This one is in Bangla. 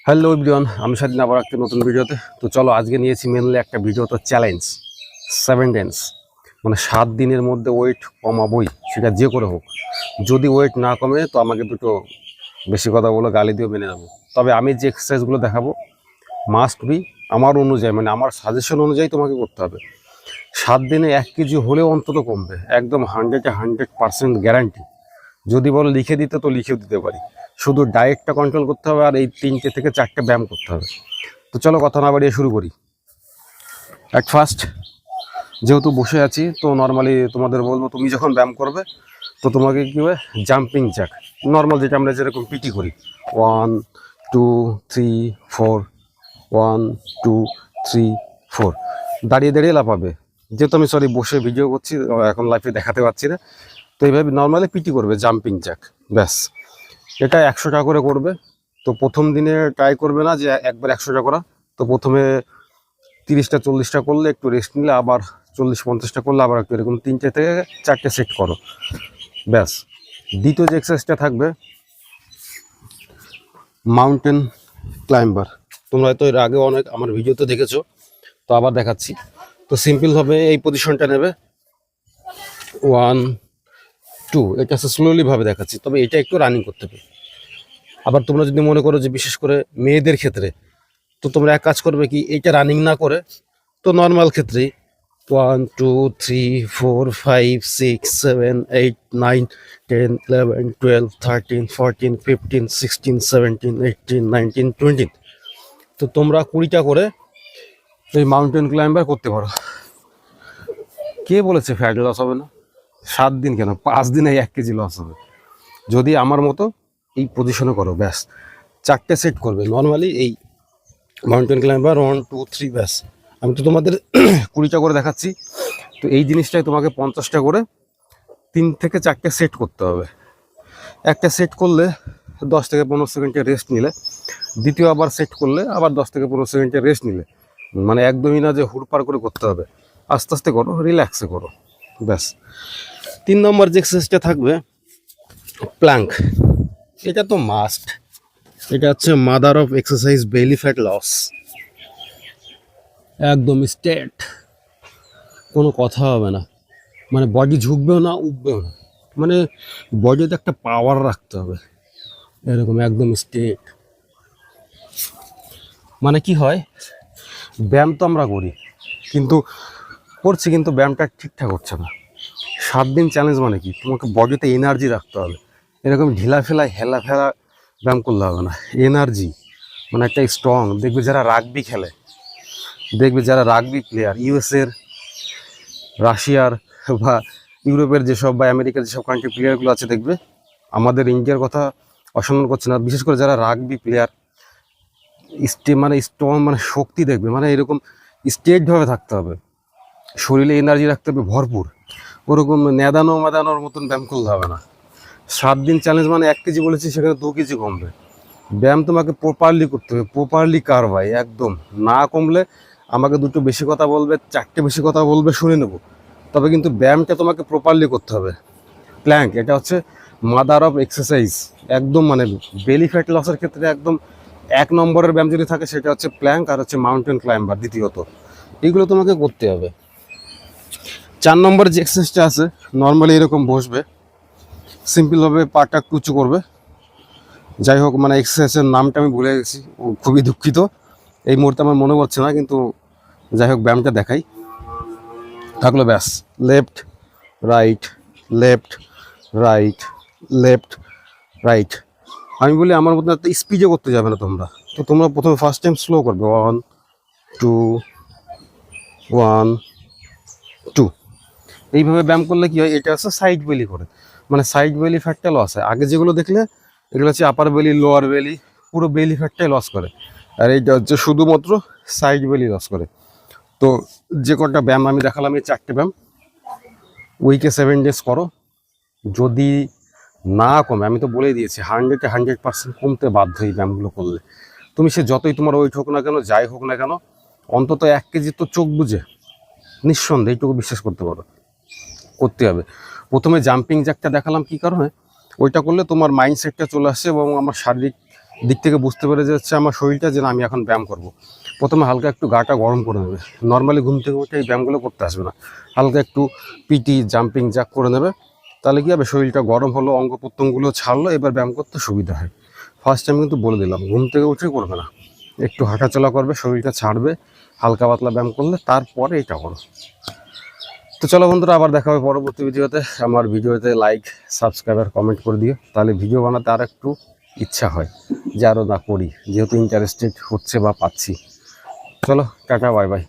হ্যালো এভরিওয়ান, আমি স্বাধীন আবার একটা নতুন ভিডিওতে। তো চলো, আজকে নিয়েছি মেনলি একটা ভিডিও, তো চ্যালেঞ্জ 7 ডেজ, মানে 7 দিনের মধ্যে ওয়েট কমাবই, সেটা যে করে হোক। যদি ওয়েট না কমে তো আমাকে দুটো বেশি কথা বলে গালি দিয়েও মেনে নেবো। তবে আমি যে এক্সারসাইজগুলো দেখাবো মাস্ট বি আমার অনুযায়ী, মানে আমার সাজেশন অনুযায়ী তোমাকে করতে হবে। 7 দিনে 1 কেজি হলেও অন্তত কমবে, একদম 100% গ্যারান্টি। যদি বলো লিখে দিতে তো লিখেও দিতে পারি। শুধু ডায়েটটা কন্ট্রোল করতে হবে আর এই 3টে থেকে 4টে ব্যায়াম করতে হবে। তো চলো কথা না বাড়িয়ে শুরু করি। অ্যাট ফার্স্ট, যেহেতু বসে আছি তো নর্মালি তোমাদের বলবো, তুমি যখন ব্যায়াম করবে তো তোমাকে কী হবে, জাম্পিং জ্যাক নর্মাল যেটা আমরা যেরকম পিটি করি, 1 2 3 4, 1 2 3 4, দাঁড়িয়ে দাঁড়িয়ে লাফাবে। যেহেতু আমি বসে ভিডিও করছি, এখন লাইফে দেখাতে পারছি না, তো এইভাবে নর্মালি পিটি করবে জাম্পিং জ্যাক, ব্যাস। এটা 100 টাকা করে করবে। তো প্রথম দিনে ট্রাই করবে না যে একবার 100 টাকা করা। তো প্রথমে 30টা 40টা করলে, একটু রেস্ট নিলে, আবার 40-50টা করলে, আবার একটু এরকম 3টে থেকে 4টে সেট করো, ব্যাস। দ্বিতীয় যে এক্সারসাইজটা থাকবে মাউন্টেন ক্লাইম্বার। তোমরা হয়তো এর আগে অনেক আমার ভিডিওতে দেখেছো, তো আবার দেখাচ্ছি। তো সিম্পলভাবে এই পজিশনটা নেবে, 1 2, এটা স্লোলি ভাবে দেখাচ্ছি, তবে এটা একটু রানিং করতে হবে। আবার তোমরা যদি মনে করো যে বিশেষ করে মেয়েদের ক্ষেত্রে, তো তোমরা এক কাজ করবে কি, এইটা রানিং না করে তো নর্মাল ক্ষেত্রেই 1 2 3 4 5 6 7 8 9 10 11 12 13 14 15 16 17 18 19 20, তো তোমরা 20টা করে এই মাউন্টেন ক্লাইম্বার করতে পারো। কে বলেছে ফ্যাট লস হবে না? 7 দিন কেন, 5 দিনে 1 কেজি লস হবে যদি আমার মতো এই পজিশনে করো, ব্যাস। 4টে সেট করবে নর্মালি এই মাউন্টেন ক্লাইম্বার, 1 2 3, ব্যাস। আমি তো তোমাদের 20টা করে দেখাচ্ছি, তো এই জিনিসটাই তোমাকে 50টা করে 3 থেকে 4টে সেট করতে হবে। একটা সেট করলে 10 থেকে 15 সেকেন্ডের রেস্ট নিলে, দ্বিতীয় আবার সেট করলে আবার 10 থেকে 15 সেকেন্ডের রেস্ট নিলে, মানে একদমই না যে হুড়পাড় করে করতে হবে, আস্তে আস্তে করো, রিল্যাক্সে করো, ব্যাস। 3 নম্বর যে এক্সারসাইজটা থাকবে প্ল্যাঙ্ক। এটা তো মাস্ট, এটা হচ্ছে mother of exercise belly fat loss. একদম স্ট্রেট, কোনো কথা হবে না, মানে বডি ঝুঁকবেও না উঠবেও না, মানে বডিতে একটা পাওয়ার রাখতে হবে, এরকম একদম স্ট্রেট। মানে কি হয়, ব্যায়াম তো আমরা করি কিন্তু করছি, কিন্তু ব্যায়ামটা ঠিকঠাক হচ্ছে না। 7 দিন চ্যালেঞ্জ মানে কি, তোমাকে বডিতে এনার্জি রাখতে হবে, এরকম ঢিলা ফেলা হেলা ফেলা ব্যায়াম করলে হবে না। এনার্জি মানে একটা স্ট্রং, দেখবে যারা রাগবি খেলে, দেখবে যারা রাগবি প্লেয়ার, ইউএসের, রাশিয়ার বা ইউরোপের যেসব বা আমেরিকার যেসব কান্ট্রি প্লেয়ারগুলো আছে, দেখবে আমাদের ইন্ডিয়ার কথা অসম্মান করছে না, বিশেষ করে যারা রাগবি প্লেয়ার, মানে স্ট্রং, মানে শক্তি দেখবে, মানে এরকম স্ট্রেটভাবে থাকতে হবে, শরীরে এনার্জি রাখতে হবে ভরপুর। ওরকম নেদানোর মতন ব্যায়াম করলে হবে না। 7 দিন চ্যালেঞ্জ মানে 1 কেজি বলেছি, সেখানে 2 কেজি কমবে। ব্যায়াম তোমাকে প্রপারলি করতে হবে, প্রপারলি ভাই, একদম না কমলে আমাকে দুটো বেশি কথা বলবে, 4টে বেশি কথা বলবে, শুনে নেব, তবে কিন্তু ব্যায়ামটা তোমাকে প্রপারলি করতে হবে। প্ল্যাঙ্ক, এটা হচ্ছে মাদার অফ এক্সারসাইজ, একদম মানে বেলি ফ্যাট লসের ক্ষেত্রে একদম 1 নম্বরের ব্যায়াম যদি থাকে সেটা হচ্ছে প্ল্যাঙ্ক, আর হচ্ছে মাউন্টেন ক্লাইম্বার দ্বিতীয়ত, এইগুলো তোমাকে করতে হবে। 4 নম্বর যে এক্সারসাইজটা আছে, নর্মালি এরকম বসবে, সিম্পলভাবে পাটা একটু উঁচু করবে। যাই হোক, মানে এক্সারসাইজের নামটা আমি ভুলে গেছি, খুবই দুঃখিত, এই মুহূর্তে আমার মনে পড়ছে না, কিন্তু যাই হোক ব্যায়ামটা দেখাই থাকলো, ব্যাস। Left right, left right, left right. আমি বলি আমার মতো একটা স্পিডে করতে যাবে না তোমরা, তো তোমরা প্রথমে ফার্স্ট টাইম স্লো করবে, 1 2 1 2, এইভাবে ব্যায়াম করলে কি হয়, এটা হচ্ছে সাইড বেলি করে, মানে সাইড বেলি ফ্যাটটা লস হয়। আগে যেগুলো দেখলে এগুলো হচ্ছে আপার বেলি, লোয়ার বেলি, পুরো বেলি ফ্যাটটাই লস করে, আর এইটা হচ্ছে শুধুমাত্র সাইড বেলি লস করে। তো যে কটা ব্যায়াম আমি দেখালাম, এই 4টে ব্যায়াম উইকে 7 ডেজ করো। যদি না কমে, আমি তো বলেই দিয়েছি 100% কমতে বাধ্য এই ব্যায়ামগুলো করলে। তুমি সে যতই তোমার ওয়েট হোক না কেন, যাই হোক না কেন, অন্তত 1 কেজি তো চোখ বুঝে, নিঃসন্দেহে এইটুকু বিশ্বাস করতে পারো, করতে হবে। প্রথমে জাম্পিং জ্যাকটা দেখালাম কি কারণে, ওইটা করলে তোমার মাইন্ডসেটটা চলে আসছে এবং আমার শারীরিক দিক থেকে বুঝতে পেরে যাচ্ছে আমার শরীরটা যে না আমি এখন ব্যায়াম করব। প্রথমে হালকা একটু গাটা গরম করে নেবে। নর্মালি ঘুম থেকে উঠে এই ব্যায়ামগুলো করতে আসবে না, হালকা একটু পিটি জাম্পিং জ্যাক করে নেবে। তাহলে কী হবে, শরীরটা গরম হলো, অঙ্গ প্রত্যঙ্গগুলো ছাড়লো, এবার ব্যায়াম করতে সুবিধা হয়। ফার্স্ট টাইম কিন্তু বলে দিলাম, ঘুম থেকে উঠে করবে না, একটু হাঁটাচলা করবে, শরীরটা ছাড়বে, হালকা পাতলা ব্যায়াম করলে তারপরে এটা করো। তো চলো বন্ধুরা, আবার দেখা হবে পরবর্তী ভিডিওতে। আমার ভিডিওতে লাইক, সাবস্ক্রাইব আর কমেন্ট করে দিও, তাহলে ভিডিও বানাতে আর একটু ইচ্ছা হয় যে আরও না করি, যেহেতু ইন্টারেস্টেড হচ্ছে বা পাচ্ছি। চলো টাটা, বাই বাই।